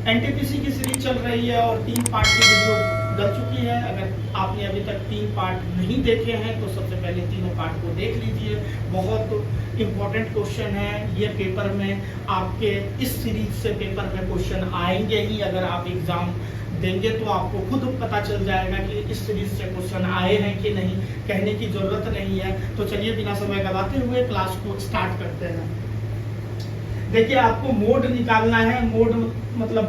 NTPC की series चल रही है और 3 पार्ट की वीडियो डल चुकी है। अगर आपने अभी तक 3 पार्ट नहीं देखे हैं तो सबसे पहले तीनों पार्ट को देख लीजिए। बहुत इम्पोर्टेंट क्वेश्चन है ये पेपर में, आपके इस सीरीज से पेपर में क्वेश्चन आएंगे ही। अगर आप एग्जाम देंगे तो आपको खुद पता चल जाएगा कि इस सीरीज से क्वेश्चन आए हैं कि नहीं, कहने की जरूरत नहीं है। तो चलिए बिना समय गवाते हुए क्लास को स्टार्ट करते हैं। देखिए, आपको मोड निकालना है। मोड मतलब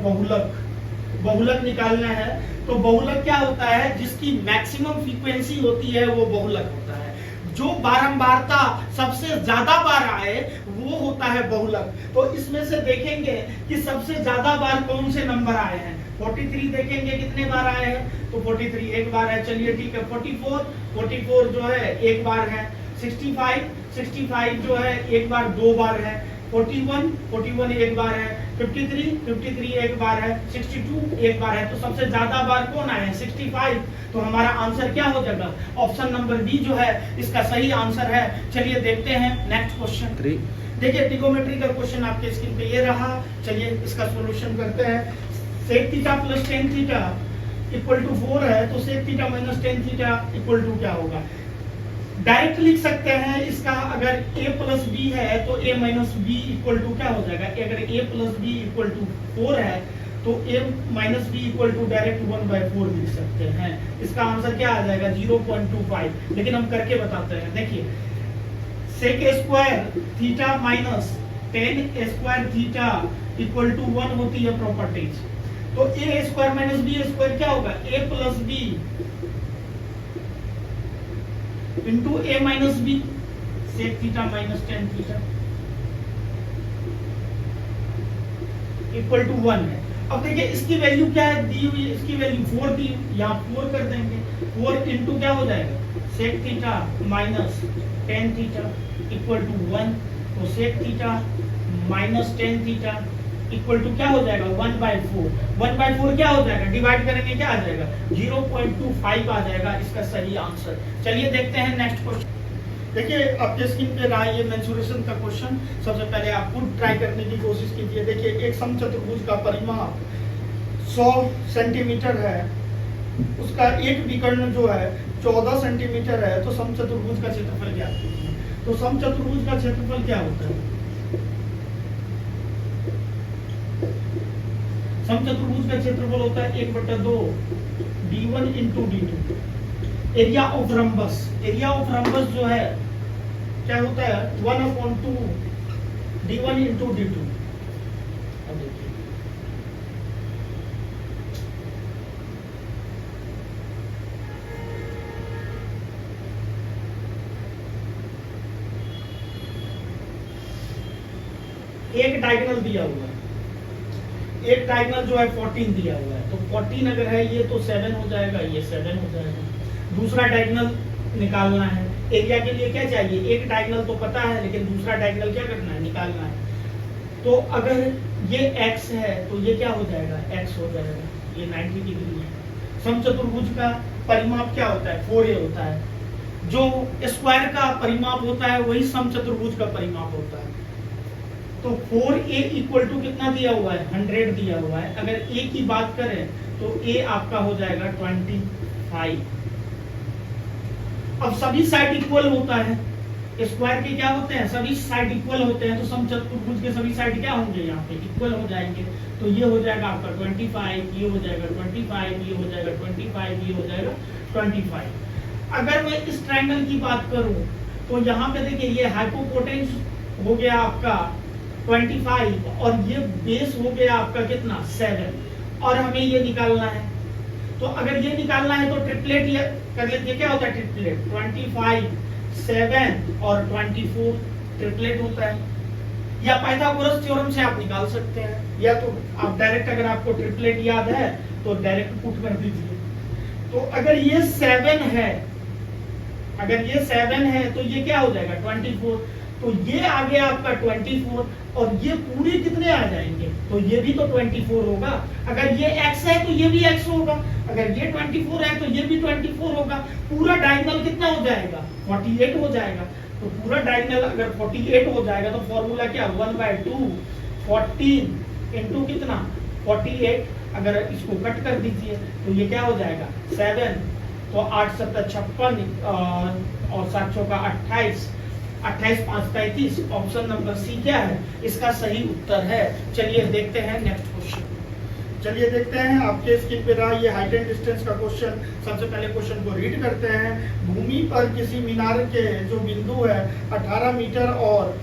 बहुलक निकालना है। तो बहुलक क्या होता है? जिसकी मैक्सिमम फ्रीक्वेंसी होती है वो बहुलक होता है। जो बारंबारता सबसे ज्यादा बार आए वो होता है बहुलक। तो इसमें से देखेंगे कि सबसे ज्यादा बार कौन से नंबर आए हैं। 43 देखेंगे कितने बार आए हैं, तो 43 एक बार है। चलिए ठीक है। 44 जो है एक बार है। 65 जो है एक बार, 2 बार है। 41 एक बार है। 53 एक बार है। 62 एक बार है। तो सबसे ज्यादा बार कौन आए हैं? 65। तो हमारा आंसर क्या हो जाएगा? ऑप्शन नंबर बी जो है इसका सही आंसर है। चलिए देखते हैं नेक्स्ट क्वेश्चन। देखिए, ट्रिगोमेट्री का क्वेश्चन आपके स्क्रीन पे ये रहा। चलिए इसका सॉल्यूशन करते हैं। sec theta plus tan theta equal to 4 है, तो sec theta minus tan theta equal to क्या होगा? डायरेक्ट लिख सकते हैं इसका। अगर a प्लस बी है तो a minus B equal to क्या हो जाएगा? अगर a plus B equal to 4 है तो a minus B equal to direct 1/4 लिख सकते हैं। इसका आंसर क्या आ जाएगा? 0.25। लेकिन हम करके बताते हैं। देखिए, sec square theta minus tan square theta equal to 1 होती है प्रॉपर्टीज। तो a square minus B square क्या होगा? a plus B into A minus B, sec theta minus tan theta equal to 1 है। अब देखिए इसकी वैल्यू क्या है दी हुई? इसकी वैल्यू 4 दी, यहाँ 4 कर देंगे। 4 इंटू क्या हो जाएगा? Sec theta minus tan theta equal to 1। तो sec theta minus tan theta equal to क्या हो जाएगा? 1/4। 1/4 क्या हो जाएगा? डिवाइड करेंगे क्या आ जाएगा? 0.25 आ जाएगा इसका सही आंसर। चलिए देखते हैं नेक्स्ट क्वेश्चन। देखिए आपके स्क्रीन पे रहा ये मेंसुरेशन का क्वेश्चन। सबसे पहले आप खुद ट्राई करने की कोशिश कीजिए। देखिए, एक समचतुर्भुज का परिमाप 100 सेंटीमीटर है, उसका एक विकर्ण जो है 14 सेंटीमीटर है। तो समचतुर्भुज का क्षेत्रफल क्या है? तो समचतुर्भुज का क्षेत्रफल क्या होता है? समचतुर्भुज का क्षेत्रफल होता है 1/2 d1 into d2। Area of rhombus, area of rhombus जो है क्या होता है? 1/2 d1 इंटू d2। अब देखिए, एक डायगोनल दिया हुआ है। एक डायगोनल जो है 14 दिया हुआ है। तो 14 अगर है ये तो 7 हो जाएगा, ये 7 हो जाएगा। दूसरा डायगोनल निकालना है। एरिया के लिए क्या चाहिए? एक डायगोनल तो पता है, लेकिन दूसरा डायगोनल क्या करना है? निकालना है। तो अगर ये x है तो ये क्या हो जाएगा? x हो जाएगा। ये 90 डिग्री है। समचतुर्भुज का परिमाप क्या होता है? 4a होता है। जो स्क्वायर का परिमाप होता है वही समचतुर्भुज का परिमाप होता है। तो 4a इक्वल टू कितना दिया हुआ है? 100 दिया हुआ है। अगर a की बात करें तो a आपका हो जाएगा 25। अब सभी साइड इक्वल होता है। स्क्वायर के क्या होते हैं? सभी साइड इक्वल होते हैं। तो समचतुर्भुज के सभी साइड क्या होंगे? यहाँ पे इक्वल हो जाएंगे। तो ये हो जाएगा आपका 25, ये हो जाएगा 25, ये हो जाएगा 25, ये हो जाएगा 25। अगर मैं इस ट्रायंगल की बात करूं तो यहाँ पे देखिए, ये हाइपोटेन्यूज हो गया आपका 25 और ये बेस हो गया आपका कितना? 7। और हमें ये निकालना है। तो अगर ये निकालना है तो ट्रिपलेट ये कर लेते। क्या होता है ट्रिपलेट? 25, 7 और 24 ट्रिपलेट होता है। या पाइथागोरस थ्योरम से आप निकाल सकते हैं, या तो आप डायरेक्ट, अगर आपको ट्रिपलेट याद है तो डायरेक्ट पुट कर दीजिए। तो अगर ये 7 है, अगर ये 7 है तो ये क्या हो जाएगा? 24। तो ये आ गया आपका 24 और ये पूरे कितने आ जाएंगे? तो ये भी तो 24 होगा। अगर ये x है तो ये भी x होगा। अगर ये 24 है तो ये भी 24 होगा। पूरा डायगोनल कितना हो जाएगा? 48 हो जाएगा। तो पूरा डायगोनल अगर 48 हो जाएगा तो फॉर्मूला क्या? 1/2 14 इंटू कितना? 48, अगर इसको कट कर दीजिए तो ये क्या हो जाएगा 7, तो 8 7 56 और 7 चौका 28, 28 5 35। ऑप्शन नंबर सी क्या है इसका सही उत्तर है। चलिए देखते हैं नेक्स्ट क्वेश्चन। चलिए देखते हैं आपके स्क्रीन पे रहा ये हाइट एंड डिस्टेंस का क्वेश्चन। सबसे पहले क्वेश्चन को रीड करते हैं। भूमि पर किसी मीनार के जो बिंदु है 18 मीटर और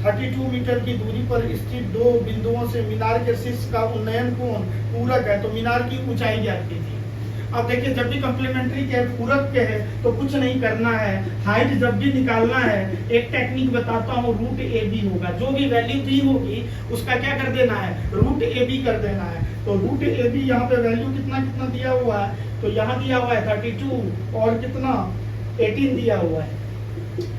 32 मीटर की दूरी पर स्थित दो बिंदुओं से मीनार के शीर्ष का उन्नयन कोण पूरक है, तो मीनार की ऊंचाई ज्ञात कीजिए। अब देखिए जब भी कॉम्प्लीमेंट्री के पूरक के है तो कुछ नहीं करना है, हाइट जब भी निकालना है एक टेक्निक बताता हूँ, रूट ए बी होगा, जो भी वैल्यू दी होगी उसका क्या कर देना है, रूट ए बी कर देना है। तो रूट ए बी यहाँ पे वैल्यू कितना कितना दिया हुआ है, तो यहाँ दिया हुआ है 32 और कितना 18 दिया हुआ है।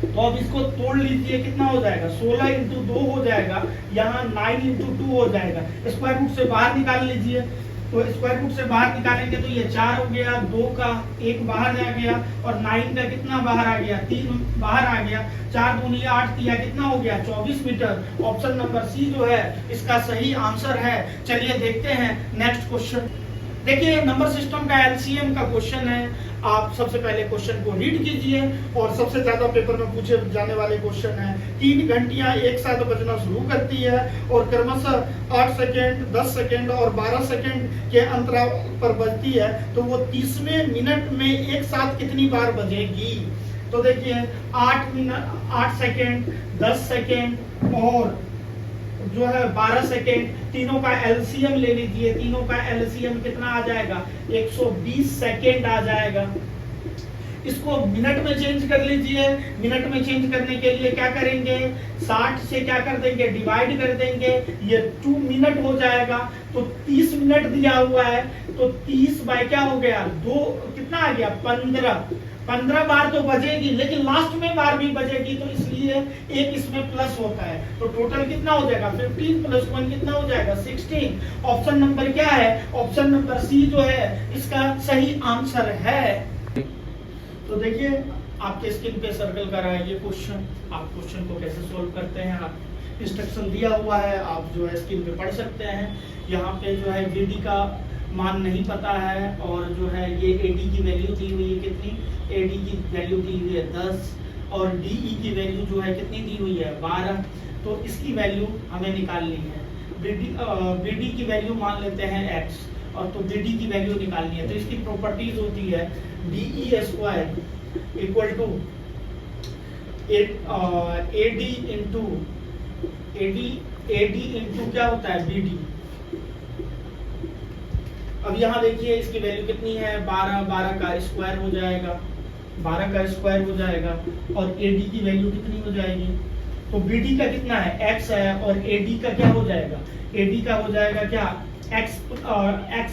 तो अब इसको तोड़ लीजिए, कितना हो जाएगा 16 इंटू 2 हो जाएगा, यहाँ 9 इंटू 2 हो जाएगा। स्क्वायर रूट से बाहर निकाल लीजिए, तो स्क्वायर रूट से बाहर निकालेंगे तो ये 4 हो गया, 2 का 1 बाहर आ गया और 9 का कितना बाहर आ गया 3 बाहर आ गया, 4 दूनी 8 दिया, कितना हो गया 24 मीटर। ऑप्शन नंबर सी जो है इसका सही आंसर है। चलिए देखते हैं नेक्स्ट क्वेश्चन। देखिए नंबर सिस्टम का एलसीएम का क्वेश्चन है। आप सबसे पहले क्वेश्चन को रीड कीजिए और सबसे ज्यादा पेपर में पूछे जाने वाले क्वेश्चन है। 3 घंटियां एक साथ बजना शुरू करती है और क्रमशः 8 सेकेंड 10 सेकेंड और 12 सेकेंड के अंतराल पर बजती है, तो वो 30वें मिनट में एक साथ कितनी बार बजेगी। तो देखिए 8 सेकेंड 10 सेकेंड और जो है 12 सेकेंड, तीनों का एलसीएम ले लीजिए। तीनों का एलसीएम कितना आ जाएगा 120 सेकेंड आ जाएगा। इसको मिनट में चेंज कर लीजिए। मिनट में चेंज करने के लिए क्या करेंगे, 60 से क्या कर देंगे डिवाइड कर देंगे, ये 2 मिनट हो जाएगा। तो 30 मिनट दिया हुआ है, तो 30 बाय क्या हो गया 2, कितना आ गया 15 बार तो बजेगी, लेकिन लास्ट में बार भी बजेगी, तो इसलिए एक इसमें प्लस होता है। तो टोटल कितना हो जाएगा 15 प्लस 1 कितना हो जाएगा 16। ऑप्शन नंबर क्या है, ऑप्शन नंबर सी जो है इसका सही आंसर है। तो देखिए आपके स्क्रीन पे सर्कल कर रहा है ये क्वेश्चन। आप क्वेश्चन को कैसे सोल्व करते हैं, आप इंस्ट्रक्शन दिया हुआ है, आप जो है स्क्रीन पे पढ़ सकते हैं। यहाँ पे जो है डी का मान नहीं पता है और जो है ये एडी की वैल्यू दी हुई है कितनी, एडी की वैल्यू दी हुई है 10 और डीई की वैल्यू जो है कितनी दी हुई है 12। तो इसकी वैल्यू हमें निकालनी है। बीडी की वैल्यू मान लेते हैं x और तो बीडी की वैल्यू निकालनी है। तो इसकी प्रॉपर्टीज होती है DE square equal to AD into क्या होता है बीडी। अब यहाँ देखिए इसकी वैल्यू कितनी है 12 का स्क्वायर हो जाएगा, 12 का स्क्वायर हो जाएगा और एडी की वैल्यू कितनी हो जाएगी, तो बीडी का कितना है x है और एडी का क्या हो जाएगा, एडी का हो जाएगा क्या x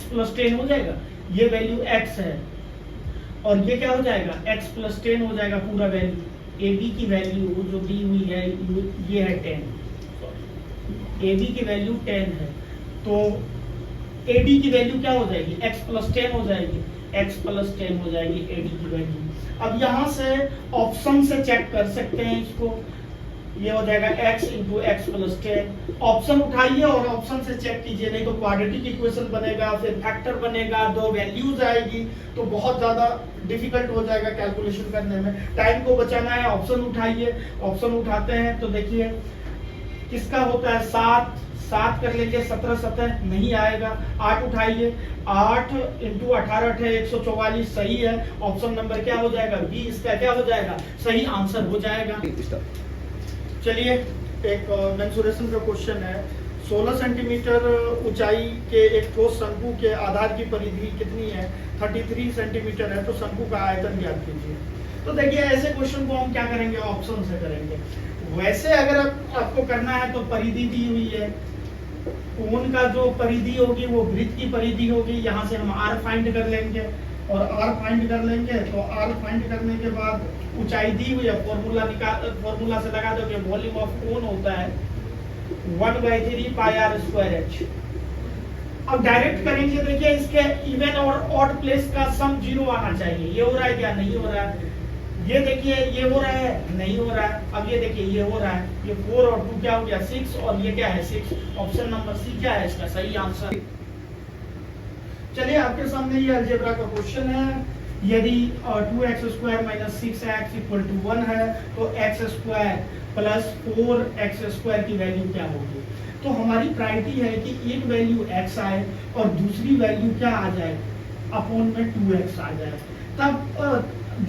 प्लस 10 हो जाएगा, ये वैल्यू x है और ये क्या हो जाएगा x प्लस 10 हो जाएगा पूरा वैल्यू। एबी की वैल्यू जो दी हुई है ये है 10, एबी की वैल्यू 10 है, तो एडी की वैल्यू क्या हो जाएगी x प्लस 10 हो जाएगी, x प्लस 10 हो जाएगी एडी की वैल्यू। अब यहाँ से ऑप्शन से चेक कर सकते हैं इसको, ये हो जाएगा x into x plus 10। Option उठाइए और ऑप्शन से चेक कीजिए, नहीं तो क्वाड्रेटिक इक्वेशन बनेगा, फिर फैक्टर बनेगा, 2 वैल्यूज आएगी, तो बहुत ज्यादा डिफिकल्ट हो जाएगा कैलकुलेशन करने में। टाइम को बचाना है, ऑप्शन उठाइए। ऑप्शन उठाते हैं तो देखिए किसका होता है 7 कर लेंगे, 17 नहीं आएगा। 8 उठाइए, 8 इंटू 18 है 144 सही है। ऑप्शन नंबर क्या हो जाएगा बी, इसका क्या हो जाएगा सही आंसर हो जाएगा। चलिए एक मेंसुरेशन का क्वेश्चन है। 16 सेंटीमीटर ऊंचाई के एक ठोस शंकु के आधार की परिधि कितनी है, 33 सेंटीमीटर है, तो शंकु का आयतन ज्ञात कीजिए। तो देखिए ऐसे क्वेश्चन को हम क्या करेंगे, ऑप्शन से करेंगे। वैसे अगर आपको करना है तो परिधि दी हुई है, कोण का जो परिधि होगी वो वृत्त की परिधि होगी। यहाँ से हम r फाइंड कर लेंगे और r फाइंड कर लेंगे, तो r फाइंड करने के बाद ऊंचाई दी हुई है, फॉर्मूला से लगा दोगे, वॉल्यूम ऑफ कोन होता है 1/3 पाई r स्क्वायर h। अब डायरेक्ट करेंगे, देखिए इसके इवन और ऑड प्लेस का सम 0 आना चाहिए। ये हो रहा है क्या, नहीं हो रहा है। ये देखिए ये हो रहा है, नहीं हो रहा है। अब ये देखिए ये हो रहा है, ये 4 और 2 क्या हो गया 6, और ये क्या है 6। ऑप्शन नंबर सी क्या है इसका सही आंसर। चलिए आपके सामने ये अलजेब्रा का क्वेश्चन है। यदि 2x² - 6x = 1 है तो x² + 4x² की वैल्यू क्या होगी। तो हमारी प्रायोरिटी है कि एक वैल्यू x आए और दूसरी वैल्यू क्या आ जाए, अपॉन में 2x आ जाए। तब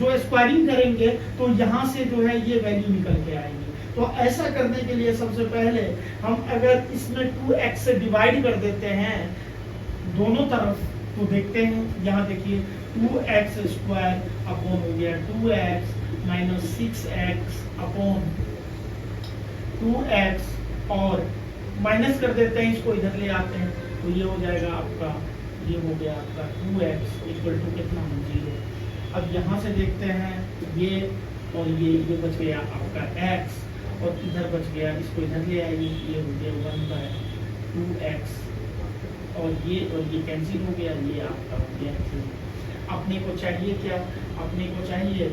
जो स्क्वायरिंग करेंगे तो यहाँ से जो है ये वैल्यू निकल के आएगी। तो ऐसा करने के लिए सबसे पहले हम अगर इसमें 2x से डिवाइड कर देते हैं दोनों तरफ, तो देखते हैं यहाँ देखिए 2x² अपॉन हो गया 2x - 6x अपॉन 2x, और माइनस कर देते हैं, इसको इधर ले आते हैं तो ये हो जाएगा आपका, ये हो गया आपका 2x = कितना 0। अब यहाँ से देखते हैं ये और ये बच गया आपका x, और इधर बच गया, इसको इधर ले आइए, ये हो गया 1/2x, और ये कैंसिल हो गया, ये आपका हो गया 2। अपने को चाहिए क्या, अपने को चाहिए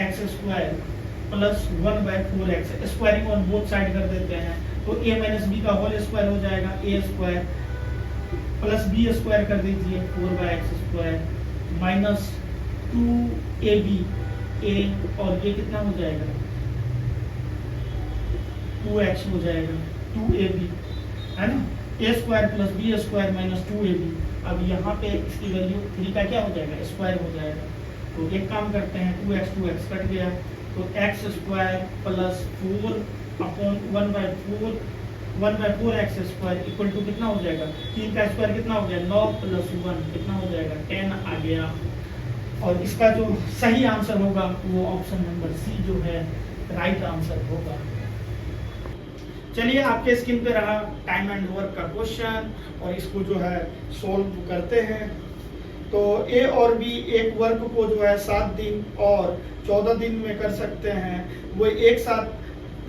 x² + 1/4x, squaring on both side कर देते हैं तो a - b का होल स्क्वायर हो जाएगा, a² + b² कर दीजिए 4/x² माइनस 2ab, a और ये कितना हो जाएगा 2x हो जाएगा 2ab, है ना, a² + b² - 2ab। अब यहाँ पे इसकी वैल्यू 3 का क्या हो जाएगा स्क्वायर हो जाएगा। तो एक काम करते हैं 2x कट गया तो x² + 4 upon 1/4x² equal to कितना हो जाएगा, 3 का स्क्वायर कितना हो गया 9 + 1 कितना हो जाएगा 10 आ गया। और इसका जो सही आंसर होगा वो ऑप्शन नंबर सी जो है राइट आंसर होगा। चलिए आपके स्क्रीन पे रहा टाइम एंड वर्क का क्वेश्चन, और इसको जो है सोल्व करते हैं। तो ए और बी एक वर्क को जो है 7 दिन और 14 दिन में कर सकते हैं। वो एक साथ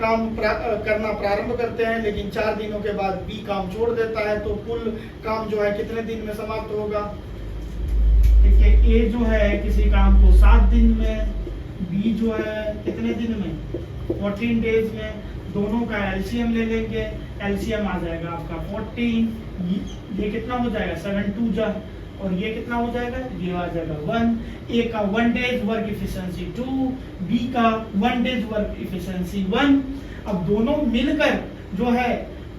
काम करना प्रारंभ करते हैं, लेकिन 4 दिनों के बाद बी काम छोड़ देता है। तो कुल काम जो है कितने दिन में समाप्त होगा। ठीक है, ए जो है किसी काम को 7 दिन में, बी जो है कितने दिन में 14 डेज में। दोनों का एलसीएम ले लेंगे, एलसीएम आ जाएगा आपका 14, ये कितना हो जाएगा 7 2 जा, और ये कितना हो जाएगा ये आ जाएगा 1। ए का 1 डेज वर्क इफिशिएंसी 2, बी का 1 डेज वर्क इफिशिएंसी 1। अब दोनों मिलकर जो है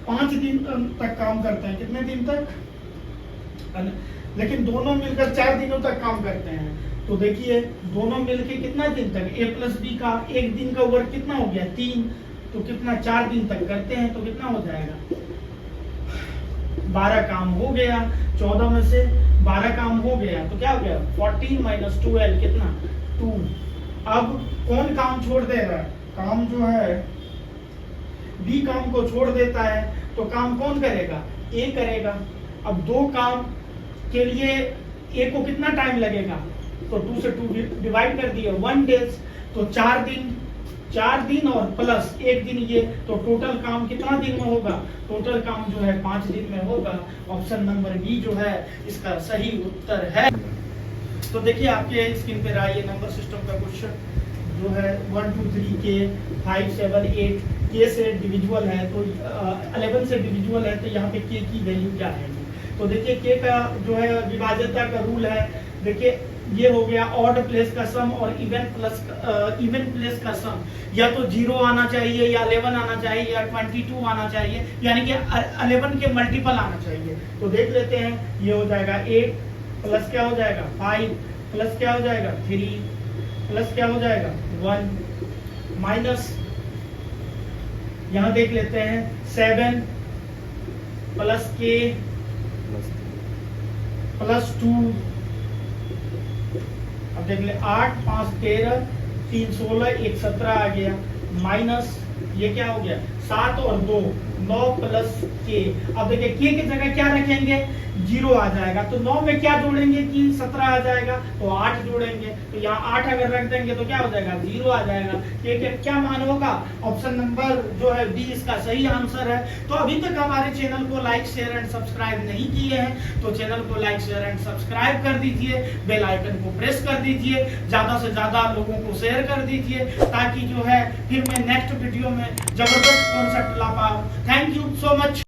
5 दिन तक काम करते हैं, कितने दिन तक, लेकिन दोनों मिलकर 4 दिनों तक काम करते हैं। तो देखिए दोनों मिलकर कितना दिन तक, ए प्लस बी का 1 दिन का वर्क कितना हो गया 3, तो कितना 4 दिन तक करते हैं तो कितना हो जाएगा 12 काम हो गया। 14 में से 12 काम हो गया तो क्या हो गया 14 - 12 कितना 2। अब कौन काम छोड़ दे रहा है, काम जो है बी काम को छोड़ देता है, तो काम कौन करेगा ए करेगा। अब 2 काम के लिए ए को कितना टाइम लगेगा, तो 2 से 2 डिवाइड कर दिया 1 डेज, तो 4 दिन और प्लस 1 दिन ये, तो टोटल काम कितना दिन में होगा, टोटल काम जो है 5 दिन में होगा। ऑप्शन नंबर बी जो है इसका सही उत्तर है। तो देखिए आपके स्क्रीन पे रहा ये नंबर सिस्टम का क्वेश्चन जो है 1 2 3 के 5 7 8 के से डिविजुअल है, तो 11 से डिविजुअल है, तो यहाँ पे के की वैल्यू क्या है। तो देखिए के का जो है विभाज्यता का रूल है, देखिए ये हो गया ऑड प्लेस का सम और इवन प्लेस का सम, या तो 0 आना चाहिए या 11 आना चाहिए या 22 आना चाहिए, यानी कि 11 के मल्टीपल आना चाहिए। तो देख लेते हैं, ये हो जाएगा 8 प्लस क्या हो जाएगा 5 प्लस क्या हो जाएगा 3 प्लस क्या हो जाएगा 1 माइनस, यहाँ देख लेते हैं 7 प्लस के प्लस 2, अब देख ले 8 5 13 3 16 1 17 आ गया, माइनस ये क्या हो गया 7 और 2 9 प्लस के। अब देखिए के की जगह क्या रखेंगे 0 आ जाएगा। तो 9 में क्या जोड़ेंगे कि 17 आ जाएगा, तो 8 जोड़ेंगे, तो यहाँ 8 अगर रख देंगे तो क्या हो जाएगा, 0 आ जाएगा। ठीक है, क्या मान होगा, ऑप्शन नंबर जो है बी इसका सही आंसर है। तो अभी तक हमारे चैनल को लाइक शेयर एंड सब्सक्राइब नहीं किए हैं तो चैनल को लाइक शेयर एंड सब्सक्राइब कर दीजिए, बेल आइकन को प्रेस कर दीजिए, ज्यादा से ज्यादा लोगों को शेयर कर दीजिए, ताकि जो है फिर मैं नेक्स्ट वीडियो में जबरदस्त कॉन्सेप्ट ला पाऊँ। Thank you so much.